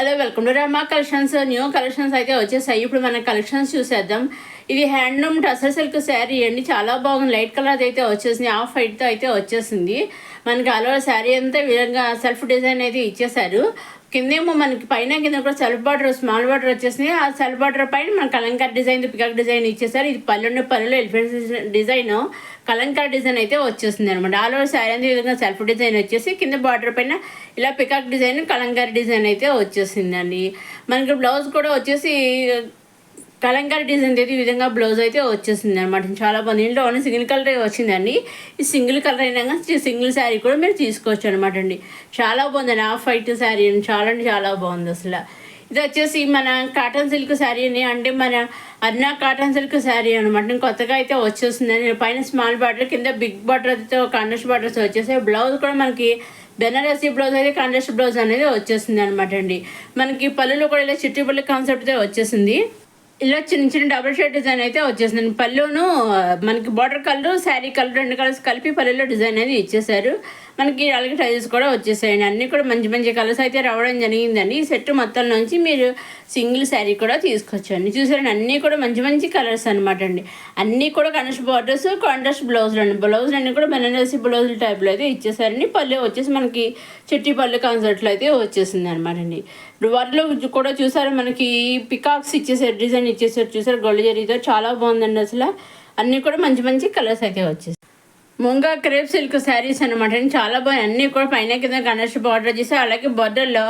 Hello welcome to Rama collections. New collections అయితే వచ్చేసాయి. ఇప్పుడు మన కలెక్షన్స్ చూసేద్దాం. ఇది హ్యాండ్లూమ్ టసర్ సిల్క్ శారీ అండి. చాలా బాగుంది. లైట్ కలర్ అయితే వచ్చేసింది. ఆఫ్ వైట్తో అయితే వచ్చేసింది. మనకి అలా శారీ అంతా విధంగా సెల్ఫ్ డిజైన్ అయితే ఇచ్చేసారు. కిందేమో మనకి పైన కింద కూడా సెల్ఫ్ బార్డర్ స్మాల్ బార్డర్ వచ్చేసింది. ఆ సెల్ఫ్ బార్డర్ పైన మన కలంకార్ డిజైన్ పికాక్ డిజైన్ ఇచ్చేసారు. ఇది పళ్ళులో ఎలిఫెంట్ డిజైన్ కలంకార్ డిజైన్ అయితే వచ్చేసింది అనమాట. ఆల్ ఓవర్ శారీ అంతా ఈ విధంగా సెల్ఫ్ డిజైన్ వచ్చేసి కింద బార్డర్ పైన ఇలా పికాక్ డిజైన్ కలంకార్ డిజైన్ అయితే వచ్చేసిందండి. మనకి బ్లౌజ్ కూడా వచ్చేసి కలంకారీ డిజైన్ అయితే ఈ విధంగా బ్లౌజ్ అయితే వచ్చేసింది అనమాట. చాలా బాగుంది. ఇంట్లో ఓన్లీ సింగిల్ కలర్ వచ్చిందండి. ఈ సింగిల్ కలర్ అయినా సింగిల్ శారీ కూడా మీరు తీసుకోవచ్చు అనమాట అండి. చాలా బాగుందండి. ఆఫ్ వైట్ శారీ అండి. చాలా బాగుంది అసలు. ఇది వచ్చేసి మన కాటన్ సిల్క్ శారీ అని, అంటే మన అన్నా కాటన్ సిల్క్ శారీ అనమాట. కొత్తగా అయితే వచ్చేసిందండి. పైన స్మాల్ బార్డర్ కింద బిగ్ బార్డర్ అయితే కాంట్రాస్ట్ బార్డర్స్ వచ్చేసాయి. బ్లౌజ్ కూడా మనకి బెనారసీ బ్లౌజ్ అయితే కాంట్రాస్ట్ బ్లౌజ్ అనేది వచ్చేసింది అనమాట అండి. మనకి పళ్ళులో కూడా ఇలా చిట్టి పళ్ళు కాన్సెప్ట్ అయితే వచ్చేసింది. ఇలా చిన్న డబుల్ షేడ్ డిజైన్ అయితే వచ్చేసింది. పళ్ళును మనకి బార్డర్ కలర్ శారీ కలర్ రెండు కలర్స్ కలిపి పళ్ళులో డిజైన్ అనేది ఇచ్చేసారు. మనకి అలాగే టైల్స్ కూడా వచ్చేసాయండి. అన్నీ కూడా మంచి కలర్స్ అయితే రావడం జరిగిందండి. ఈ సెట్ మొత్తం నుంచి మీరు సింగిల్ శారీ కూడా తీసుకొచ్చండి. చూసారండి, అన్నీ కూడా మంచి కలర్స్ అనమాట అండి. అన్నీ కూడా కాంట్రాస్ట్ బార్డర్స్ కాంట్రాస్ట్ బ్లౌజులు అండి. బ్లౌజులు అన్నీ కూడా బెనారసీ బ్లౌజుల టైప్లో అయితే ఇచ్చేసారండి. పళ్ళు వచ్చేసి మనకి చెట్టి పళ్ళు కాన్సెప్ట్లో అయితే వచ్చేసింది అనమాట అండి. వాటిలో కూడా చూసారు మనకి పికాక్స్ ఇచ్చేసారు, డిజైన్ ఇచ్చేసారు. చూసారు గోల్డ్ జరీతో చాలా బాగుందండి అసలు. అన్నీ కూడా మంచి కలర్స్ అయితే వచ్చేసాయి. ముంగా క్రేప్ సిల్క్ శారీస్ అనమాట అండి. చాలా బాగుంది. అన్నీ కూడా పైన కింద కనర్స్ బార్డర్ చేసి అలాగే బార్డర్లో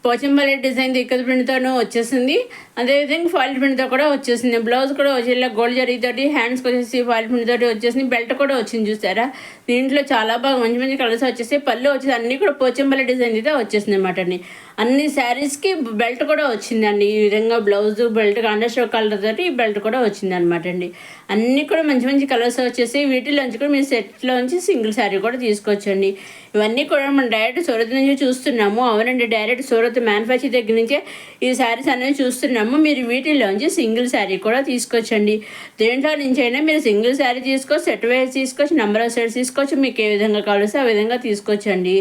పోచంపల్లి డిజైన్ ఇక్కత ప్రింట్తోనూ వచ్చేసింది. అదేవిధంగా ఫాయిల్ ప్రింట్తో కూడా వచ్చేసింది. బ్లౌజ్ కూడా వచ్చి ఇలా గోల్డ్ జరీతోటి హ్యాండ్స్కి వచ్చేసి ఫాయిల్ ప్రింట్ తోటి వచ్చేసింది. బెల్ట్ కూడా వచ్చింది చూసారా. దీంట్లో చాలా బాగా మంచి కలర్స్ వచ్చేసి పళ్ళు వచ్చేసి అన్నీ కూడా పోచంపల్లి డిజైన్ అయితే వచ్చేసింది అనమాట అండి. అన్ని శారీస్కి బెల్ట్ కూడా వచ్చిందండి. ఈ విధంగా బ్లౌజ్ బెల్ట్ కాంట్రాస్ట్ కలర్ తోటి ఈ బెల్ట్ కూడా వచ్చింది అనమాట అండి. అన్నీ కూడా మంచి కలర్స్ వచ్చేసి వీటిలోంచి కూడా మీరు సెట్లోంచి సింగిల్ శారీ కూడా తీసుకోవచ్చండి. ఇవన్నీ కూడా మనం డైరెక్ట్ సూరత్ నుంచి చూస్తున్నాము. అవునండి, డైరెక్ట్ సూరత్ మ్యానుఫ్యాక్చర్ దగ్గర నుంచే ఈ శారీస్ అనేవి చూస్తున్నాము. మీరు వీటిలోంచి సింగిల్ శారీ కూడా తీసుకోవచ్చండి. దేంట్లో నుంచి అయినా మీరు సింగిల్ శారీ తీసుకోవచ్చు, సెట్ వైజ్ తీసుకోవచ్చు, నెంబర్ ఆఫ్ సెట్స్ తీసుకోవచ్చు. మీకు ఏ విధంగా కావాల్సి ఆ విధంగా తీసుకోవచ్చండి.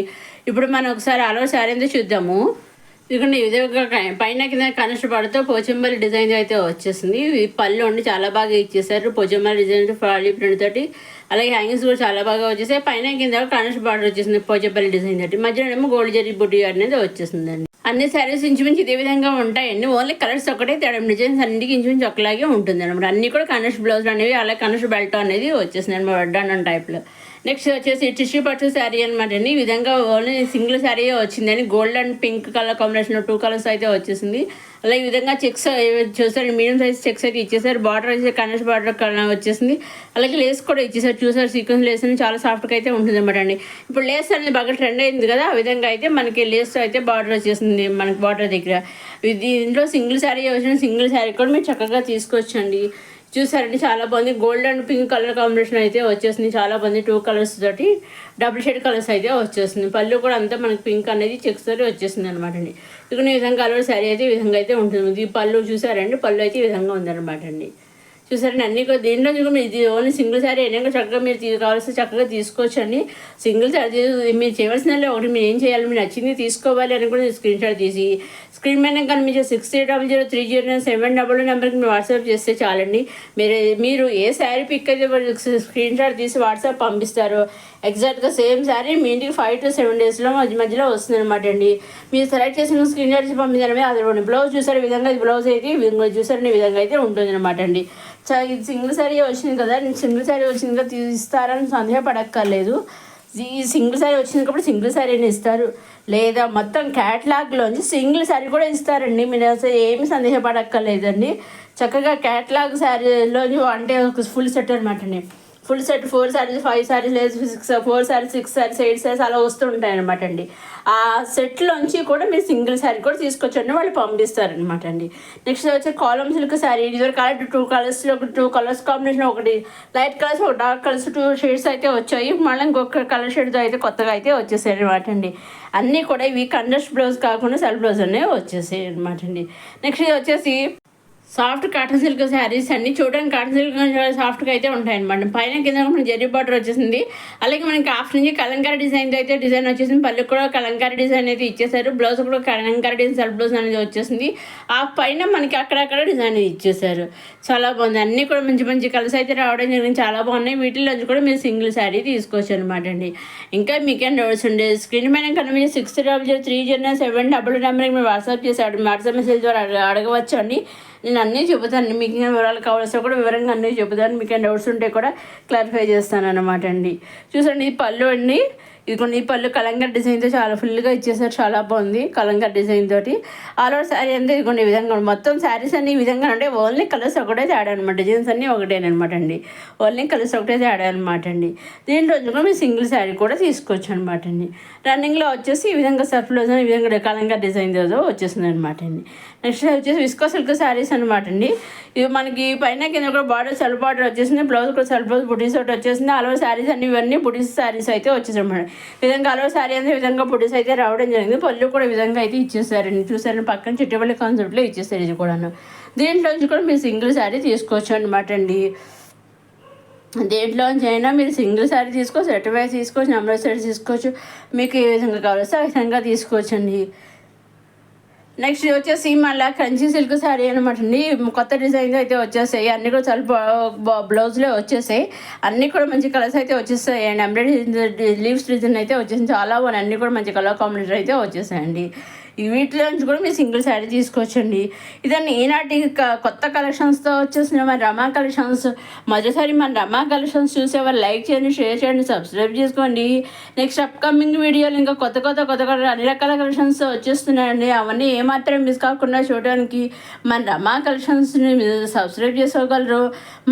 ఇప్పుడు మనం ఒకసారి ఆలో శారీ అంతా చూద్దాము. ఎందుకంటే ఈ విధంగా పైన కింద కనెక్ట్ పడుతూ పోచంపల్లి డిజైన్ అయితే వచ్చేసింది. పళ్ళు ఉండి చాలా బాగా ఇచ్చేసారు. పోచంపల్లి డిజైన్ ఫాలీ ప్రింట్ తోటి అలాగే హ్యాంగింగ్స్ కూడా చాలా బాగా వచ్చేసాయి. పైన కింద కనెక్ట్ బార్డర్ వచ్చేసింది పోచంపల్లి డిజైన్ తోటి. మధ్యలో ఏమో గోల్డ్ జరీ బుట్టి అనేది వచ్చేసిందండి. అన్ని శారీస్ ఇంచుమించు ఇదే విధంగా ఉంటాయండి. ఓన్లీ కలర్స్ ఒకటే తేడా, డిజైన్స్ అన్నిటికీ ఇంచుమించు ఒకలాగే ఉంటుంది అనమాట. అన్నీ కూడా కనెక్ట్ బ్లౌజ్ అనేవి అలాగే కనెక్ట్ బెల్ట్ అనేది వచ్చేసింది అనమాట వడ్డానం టైప్లో. నెక్స్ట్ వచ్చేసి టిష్యూ పట్టు శారీ అనమాట అండి. ఈ విధంగా ఓన్లీ సింగిల్ శారీ వచ్చిందని gold and pink colour combination 2 colours అయితే వచ్చేసింది. అలాగే ఈ విధంగా చెక్స్ చూసారు, మీడియం సైజ్ చెక్స్ అయితే ఇచ్చేసారు. బార్డర్ వచ్చేసి కనెక్ట్ బార్డర్ వచ్చేసింది. అలాగే లేస్ కూడా ఇచ్చేసారు. చూసారు సీక్వెన్స్ లేస్ అని చాలా సాఫ్ట్గా అయితే ఉంటుంది అనమాట అండి. ఇప్పుడు లేస్ అనేది బాగా ట్రెండ్ అయింది కదా, ఆ విధంగా అయితే మనకి లేస్ అయితే బార్డర్ వచ్చేసింది మనకి బార్డర్ దగ్గర. దీంట్లో సింగిల్ శారీ వచ్చిన సింగిల్ శారీ కూడా మీరు చక్కగా తీసుకోవచ్చండి. చూసారండి, చాలా బాగుంది. Gold and pink colour combination అయితే వచ్చేసింది. చాలా బాగుంది. 2 కలర్స్ తోటి డబుల్ షేడ్ కలర్స్ అయితే వచ్చేసింది. పళ్ళు కూడా అంతా మనకి పింక్ అనేది చెక్స్ తోటి వచ్చేసింది అనమాట అండి. ఇక ఈ విధంగా కలర్ శారీ అయితే ఈ విధంగా అయితే ఉంటుంది. ఈ పళ్ళు చూసారండి, పళ్ళు అయితే ఈ విధంగా ఉందన్నమాట అండి. చూసారండి, అన్నీ కూడా దీంట్లో కూడా ఇది ఓన్లీ సింగిల్ శారీ అయినా చక్కగా మీరు కావాల్సి చక్కగా తీసుకోవచ్చండి. సింగిల్ శారీ మీరు చేయవలసిన ఒకటి మీరు ఏం చేయాలి, మీరు నచ్చింది తీసుకోవాలి అని కూడా స్క్రీన్ షాట్ తీసి స్క్రీన్ మీద కనిపించే 68003007 నెంబర్కి మీరు వాట్సాప్ చేస్తే చాలండి. మీరు ఏ శారీ పిక్ అయితే స్క్రీన్ షాట్ తీసి వాట్సాప్ పంపిస్తారో ఎగ్జాక్ట్గా సేమ్ శారీ మీ ఇంటికి 5 to 7 డేస్లో మధ్యలో వస్తుంది అనమాట అండి. మీరు సెలెక్ట్ చేసిన స్క్రీన్ షాట్ తీసి పంపించడమే అది బ్లౌజ్ చూసారు. ఈ విధంగా ఇది బ్లౌజ్ అయితే చూసారని ఈ విధంగా అయితే ఉంటుంది అనమాట అండి. ఇది సింగిల్ శారీ వచ్చింది కదా, సింగిల్ శారీ వచ్చింది కదా తీస్తారని సందేహపడక్కర్లేదు. ఈ సింగిల్ శారీ వచ్చింది కాబట్టి సింగిల్ శారీని ఇస్తారు, లేదా మొత్తం క్యాటలాగ్లోంచి సింగిల్ శారీ కూడా ఇస్తారండి. మీరు అసలు ఏమి సందేహపడక్కర్లేదండి. చక్కగా క్యాటలాగ్ శారీలోని అంటే ఫుల్ సెట్ అనమాట అండి. ఫుల్ సెట్ 4 శారీస్ 5 శారీస్ లేదు 4 శారీస్ 6 శారీస్ 8 శారీస్ అలా వస్తుంటాయి అనమాట అండి. ఆ సెట్లోంచి కూడా మీరు సింగిల్ శారీ కూడా తీసుకొచ్చండి, వాళ్ళు పంపిస్తారనమాట అండి. నెక్స్ట్ వచ్చి కాలమ్ సిల్క్ శారీ. ఇది కలర్ 2 కలర్స్లో 2 కలర్స్ కాంబినేషన్, ఒకటి లైట్ కలర్స్ ఒక డార్క్ కలర్స్ 2 షేడ్స్ అయితే వచ్చాయి. మళ్ళీ ఇంకొక కలర్ షేడ్తో అయితే కొత్తగా అయితే వచ్చేసాయి అనమాట అండి. అన్నీ కూడా ఇవి కండస్ట్ బ్లౌజ్ కాకుండా సెల్ఫ్ బ్లౌజ్ అనేవి వచ్చేసాయి అనమాట అండి. నెక్స్ట్ వచ్చేసి సాఫ్ట్ కాటన్ సిల్క్ శారీస్ అన్ని చూడడానికి కాటన్ సిల్క్ సాఫ్ట్గా అయితే ఉంటాయన్నమాట. పైన కింద మనకి జరీ బార్డర్ వచ్చేసింది. అలాగే మనకి హాఫ్ నుంచి కలంకారీ డిజైన్ అయితే డిజైన్ వచ్చేసింది. పళ్ళు కూడా కలంకారీ డిజైన్ అయితే ఇచ్చేసారు. బ్లౌజ్ కూడా కలంకారీ డిజైన్ సెల్ఫ్ బ్లౌజ్ అనేది వచ్చేసింది. ఆ పైన మనకి అక్కడక్కడ డిజైన్ ఇచ్చేసారు. చాలా బాగుంది. అన్నీ కూడా మంచి మంచి కలర్స్ అయితే రావడం జరిగింది. చాలా బాగున్నాయి. వీటిలోంచి కూడా మీరు సింగిల్ శారీ తీసుకోవచ్చు అనమాట అండి. ఇంకా మీకేం డౌట్స్ ఉండే స్క్రీన్ పైన కనిపించే 600307 నెంబర్కి మీరు వాట్సాప్ చేసి వాట్సాప్ మెసేజ్ ద్వారా అడగవచ్చు అండి. నేను అన్నీ చెబుతాను. మీకు వివరాలు కావాల్సిన కూడా వివరంగా అన్నీ చెబుతాను. మీకు డౌట్స్ ఉంటే కూడా క్లారిఫై చేస్తాను అనమాట అండి. చూసండి, ఇది పళ్ళు అండి. ఇదిగోండి, ఈ పళ్ళు కలంకారీ డిజైన్తో చాలా ఫుల్గా ఇచ్చేసారు. చాలా బాగుంది కలంకారీ డిజైన్ తోటి. ఆల్ ఓవర్ శారీ అంతా ఇదిగోండి ఈ విధంగా మొత్తం శారీస్ అన్ని ఈ విధంగా అంటే ఓన్లీ కలర్స్ ఒకటే తేడా అనమాట. డిజైన్స్ అన్నీ ఒకటేనమాట అండి. ఓన్లీ కలర్స్ ఒకటే తేడా అనమాట అండి. దీంట్లో కూడా మీరు సింగిల్ శారీ కూడా తీసుకోవచ్చు అనమాట అండి. రన్నింగ్లో వచ్చేసి ఈ విధంగా సెల్ఫ్ బ్లౌజ్ ఈ విధంగా కలంకారీ డిజైన్ వచ్చేసింది అనమాట అండి. నెక్స్ట్ వచ్చేసి విస్కో సిల్క్ శారీస్ అనమాట అండి. ఇవి మనకి పైన కింద కూడా బార్డర్ సెల్ఫ్ బార్డర్ వచ్చేసింది. బ్లౌజ్ కూడా సెల్ఫ్ బ్లౌజ్ బుటీస్ ఒకటి వచ్చేసింది. ఆల్ ఓవర్ శారీస్ అన్ని ఇవన్నీ బుటీస్ శారీస్ అయితే వచ్చేసాయి అనమాట. విధంగా ఆల్ ఓవర్ శారీ అనేది విధంగా బుటీస్ అయితే రావడం జరిగింది. పళ్ళు కూడా విధంగా అయితే ఇచ్చేసారండి. చూసారని పక్కన చిట్టుపల్లి కాన్సెప్ట్లో ఇచ్చేసారు. ఇది కూడాను దీంట్లోంచి కూడా మీరు సింగిల్ శారీ తీసుకోవచ్చు అనమాట అండి. దేంట్లోంచి అయినా మీరు సింగిల్ శారీ తీసుకోవచ్చు, సెట్ వైజ్ తీసుకోవచ్చు, నెంబర్ సెట్ తీసుకోవచ్చు. మీకు ఏ విధంగా కావాల్సి ఆ విధంగా తీసుకోవచ్చు అండి. నెక్స్ట్ వచ్చేసి మళ్ళీ కంచి సిల్క్ శారీ అనమాట అండి. కొత్త డిజైన్ అయితే వచ్చేసాయి. అన్నీ కూడా చాలా బ్లౌజ్లో వచ్చేసాయి. అన్నీ కూడా మంచి కలర్స్ అయితే వచ్చేస్తాయి అండి. ఎంబ్రాయిడరీ లీవ్స్ డిజైన్ అయితే వచ్చేసింది. చాలా బాగున్నాయి. అన్నీ కూడా మంచి కలర్ కాంబినేషన్ అయితే వచ్చేసాయండి. వీటిలో నుంచి కూడా మీరు సింగిల్ శారీ తీసుకోవచ్చండి. ఇదాన్ని ఈనాటి కొత్త కలెక్షన్స్తో వచ్చేసిన మన రమా కలెక్షన్స్. మొదటిసారి మన రమా కలెక్షన్స్ చూసేవారు లైక్ చేయండి, షేర్ చేయండి, సబ్స్క్రైబ్ చేసుకోండి. నెక్స్ట్ అప్కమింగ్ వీడియోలు ఇంకా కొత్త అన్ని రకాల కలెక్షన్స్ వచ్చేస్తున్నాయండి. అవన్నీ ఏమాత్రం మిస్ కాకుండా చూడడానికి మన రమా కలెక్షన్స్ని మీరు సబ్స్క్రైబ్ చేసుకోగలరు.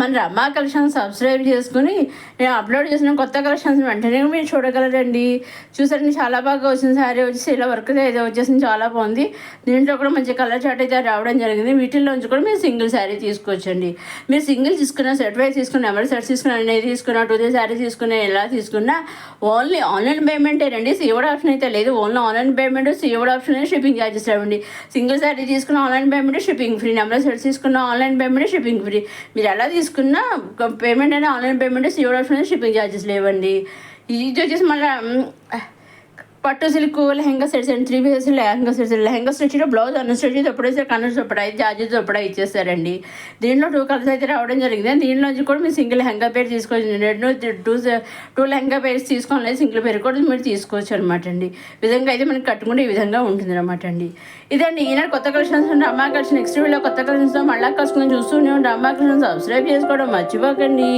మన రమా కలెక్షన్స్ సబ్స్క్రైబ్ చేసుకుని నేను అప్లోడ్ చేసిన కొత్త కలెక్షన్స్ వెంటనే మీరు చూడగలరండి. చూసారండి, చాలా బాగా వచ్చిన శారీ వచ్చేసి ఇలా వర్క్ అయితే వచ్చేసింది. చాలా బాగుంది. దీంట్లో కూడా మంచి కలర్ చార్ట్ అయితే రావడం జరిగింది. వీటిల్లోంచి కూడా మీరు సింగిల్ శారీ తీసుకోవచ్చండి. మీరు సింగిల్ తీసుకున్న, సెట్ వైజ్ తీసుకున్న, నెంబర్ సెట్ తీసుకున్న, అనేది తీసుకున్న, 2 శారీ తీసుకున్న, ఎలా తీసుకున్నా ఓన్లీ ఆన్లైన్ పేమెంటేనండి. సీఓడి ఆప్షన్ అయితే లేదు. Only online payment, COD option అయితే షిప్పింగ్ ఛార్జెస్ రావండి. సింగిల్ శారీ తీసుకున్న online payment, shipping free. Number set తీసుకున్న ఆన్లైన్ పేమెంట్, షిప్పింగ్ ఫ్రీ. మీరు ఎలా తీసుకున్నా పేమెంట్ అయినా ఆన్లైన్ పేమెంట్, సీఓడి ఆప్షన్ అయితే షిప్పింగ్ ఛార్జెస్ లేవండి. ఇది వచ్చేసి మళ్ళీ పట్టు సిల్క్ లెహంగా సెట్స్ అండి. 3 pieces lehenga sets. Lehenga stitch blouse అన్న స్టిచ్ ఎప్పుడైతే కలర్స్ ఎప్పుడు అయితే జార్జెస్ ఎప్పుడు ఇచ్చేస్తారండి. దీంట్లో 2 కలర్స్ అయితే రావడం జరిగింది. దీంట్లోంచి కూడా మీరు సింగిల్ లెహంగా పేరు తీసుకోవచ్చు. 2 లెహంగా పేర్స్ తీసుకోవాలి. సింగిల్ పేరు కూడా మీరు తీసుకోవచ్చు అనమాట అండి. విధంగా అయితే మనకి కట్టుకుంటే ఈ విధంగా ఉంటుంది అనమాట అండి. ఇదండి ఈనాడు కొత్త కలెక్షన్స్ ఉంటే అమ్మా కలెక్షన్. నెక్స్ట్ వీడియో కొత్త కలెక్షన్స్తో మళ్ళీ కలుసుకొని చూస్తూనే ఉంటే అమ్మా కలెక్షన్ సబ్స్క్రైబ్ చేసుకోవడం మర్చిపోకండి.